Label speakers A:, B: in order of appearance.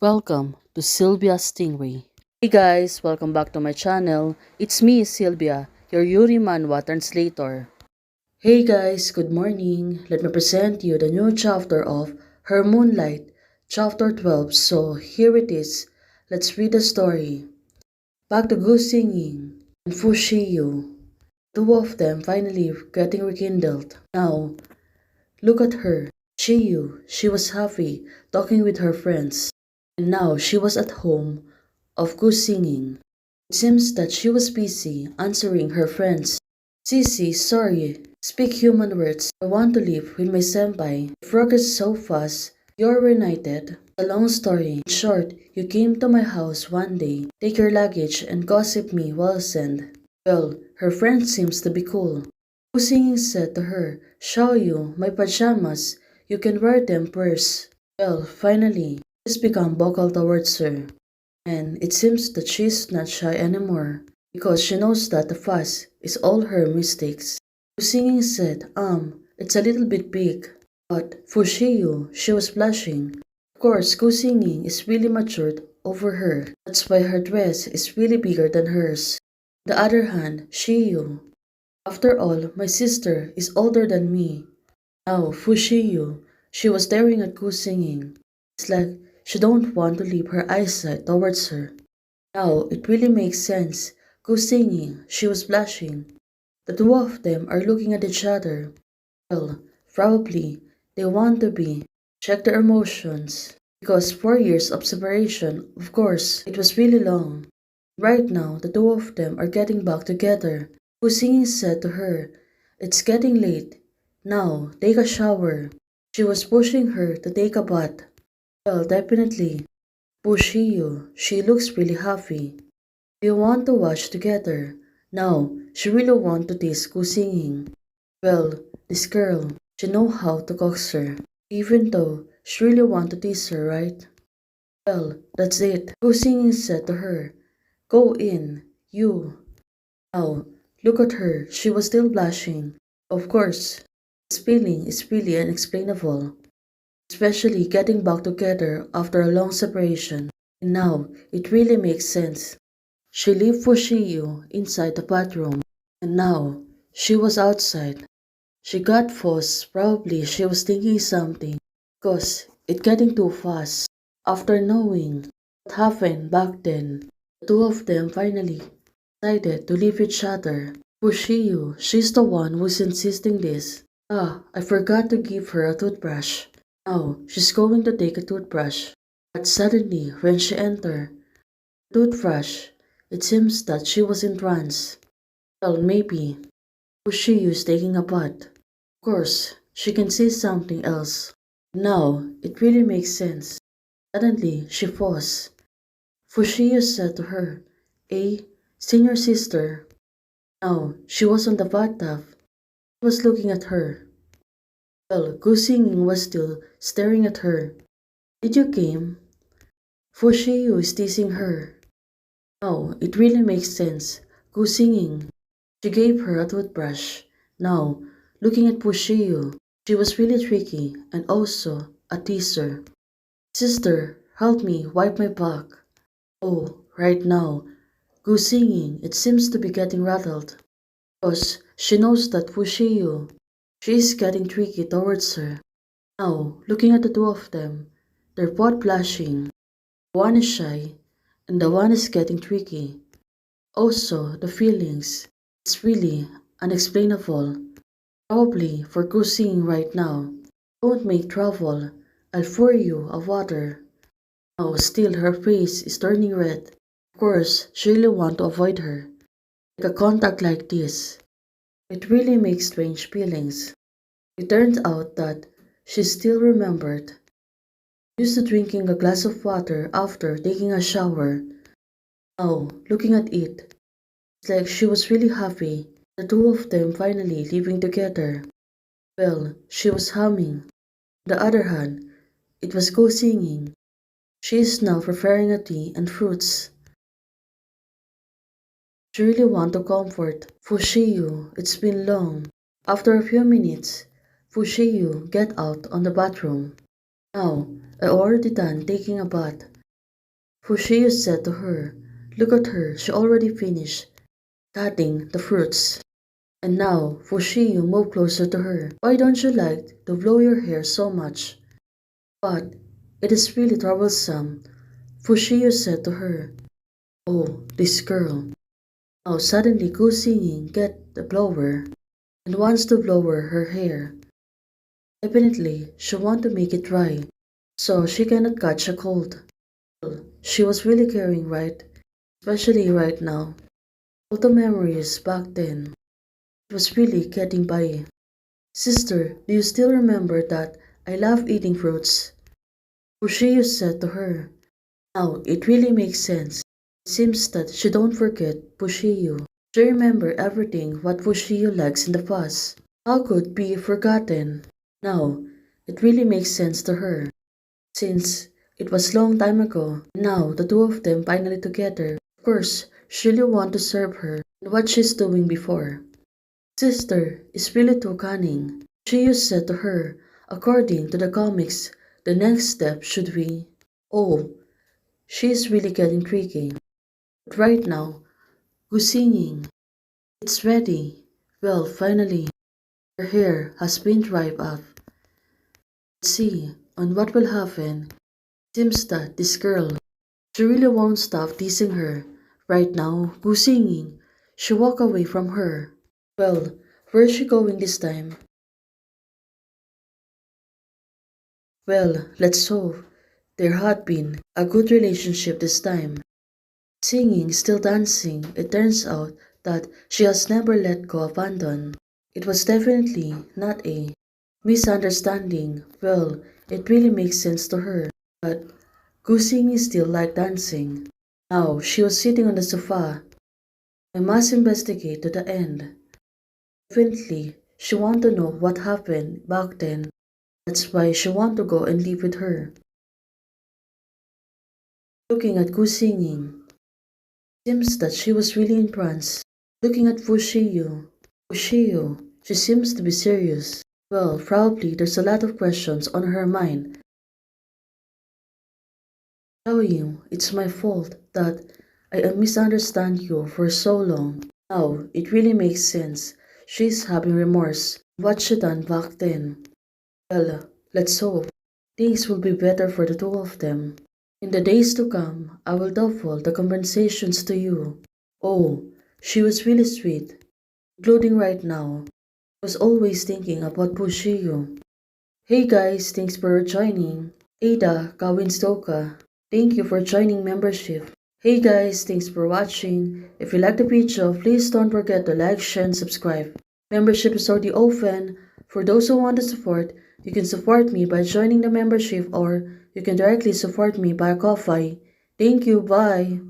A: Welcome to Sylvia Stingray. Hey guys, welcome back to my channel. It's me, Sylvia, your Yuri Manhwa translator. Hey guys, good morning. Let me present you the new chapter of Her Moonlight, chapter 12. So here it is. Let's read the story. Back to Gu Singing and Fu Shiyu. Two of them finally getting rekindled. Now, look at her. Shiyu, she was happy talking with her friends. And now she was at home of Gu Singing. It seems that she was busy answering her friends. Sissy, sorry, speak human words. I want to live with my senpai. The progress so fast. You're reunited. A long story. In short, you came to my house one day, take your luggage and gossip me well send. Well, her friend seems to be cool. Gu Singing said to her, show you my pajamas. You can wear them first. Well, finally, she's become vocal towards her. And it seems that she's not shy anymore, because she knows that the fuss is all her mistakes. Gu Singing said, it's a little bit big. But for Shiyu, she was blushing. Of course, Gu Singing is really matured over her. That's why her dress is really bigger than hers. On the other hand, Shiyu. After all, my sister is older than me. Now, Fu Shiyu, she was staring at Gu Singing. It's like she don't want to leave her eyesight towards her. Now, it really makes sense. Gu Singing, she was blushing. The two of them are looking at each other. Well, probably they want to be. Check their emotions. Because 4 years of separation, of course, it was really long. Right now, the two of them are getting back together. Gu Singing said to her, it's getting late. Now, take a shower. She was pushing her to take a bath. Well, definitely. Bushiyu, she looks really happy. We want to watch together. Now, she really want to tease Gu Singing. Well, this girl, she know how to coax her. Even though she really want to tease her, right? Well, that's it. Gu Singing said to her, go in, you. Now, look at her. She was still blushing. Of course, this feeling is really unexplainable. Especially getting back together after a long separation. And now, it really makes sense. She left Fushiyu inside the bathroom, and now, she was outside. She got fussed, probably she was thinking something, cause it getting too fast. After knowing what happened back then, the two of them finally decided to leave each other. Fushiyu, she's the one who's insisting this. I forgot to give her a toothbrush. Now, she's going to take a toothbrush. But suddenly, when she entered the toothbrush, it seems that she was in trance. Well, maybe Fushiyu is taking a bath. Of course, she can see something else. Now, it really makes sense. Suddenly, she paused. Fushiyu said to her, senior sister. Now, she was on the bathtub. He was looking at her. Well, Gu Singing was still staring at her. Did you came? Fushiyu is teasing her. No, it really makes sense. Gu Singing. She gave her a toothbrush. Now, looking at Fushiyu, she was really tricky and also a teaser. Sister, help me wipe my back. Oh, right now, Gu Singing, it seems to be getting rattled. Because she knows that Fushiyu, she is getting tricky towards her. Now, looking at the two of them, they're both blushing. One is shy, and the one is getting tricky. Also, the feelings, it's really unexplainable. Probably for Gu Singing right now. Don't make trouble, I'll pour you a water. Now, still her face is turning red. Of course, she really want to avoid her. Like a contact like this, it really makes strange feelings. It turned out that she still remembered. Used to drinking a glass of water after taking a shower. Now, looking at it, it's like she was really happy. The two of them finally living together. Well, she was humming. On the other hand, it was Go Singing. She is now preparing a tea and fruits. She really want to comfort Fushiyu. It's been long. After a few minutes, Fushiyu get out on the bathroom. Now, I already done taking a bath. Fushio said to her, "Look at her, she already finished cutting the fruits." And now Fushio moved closer to her. "Why don't you like to blow your hair so much?" "But it is really troublesome," Fushio said to her. "Oh, this girl." Now suddenly Gu Singing get the blower and wants to blow her hair. Definitely, she want to make it dry, so she cannot catch a cold. She was really caring, right? Especially right now. All the memories back then. It was really getting by. "Sister, do you still remember that I love eating fruits?" Fushio said to her. Now it really makes sense. It seems that she don't forget Fushio. She remember everything what Fushio likes in the past. How could be forgotten? Now it really makes sense to her. Since it was long time ago, and now the two of them finally together. Of course, she really want to serve her and what she's doing before. "Sister is really too cunning," she used said to her. "According to the comics, the next step should be." Oh, she is really getting tricky. But right now, who's singing? It's ready. Well, finally, her hair has been dried up. Let's see on what will happen. Seems that this girl, she really won't stop teasing her. Right now, who's singing? She walk away from her. Well, where is she going this time? Well, let's hope there had been a good relationship this time. Singing, still dancing, it turns out that she has never let go of Andon. It was definitely not a misunderstanding. Well, it really makes sense to her. But Gu Singing still liked dancing. Now she was sitting on the sofa. I must investigate to the end. Definitely, she want to know what happened back then. That's why she want to go and live with her. Looking at Gu Singing, seems that she was really entranced. Looking at Fushio. Fushio, she seems to be serious. Well, probably there's a lot of questions on her mind. Tell you, it's my fault that I misunderstand you for so long. Now, it really makes sense. She's having remorse. What she done back then? Well, let's hope things will be better for the two of them. In the days to come, I will double the compensations to you. Oh, she was really sweet, including right now. I was always thinking about Pushio. Hey guys, thanks for joining. Ada Kawinstoka, thank you for joining membership. Hey guys, thanks for watching. If you like the video, please don't forget to like, share, and subscribe. Membership is already open. For those who want to support, you can support me by joining the membership or you can directly support me by Ko-Fi. Thank you, bye.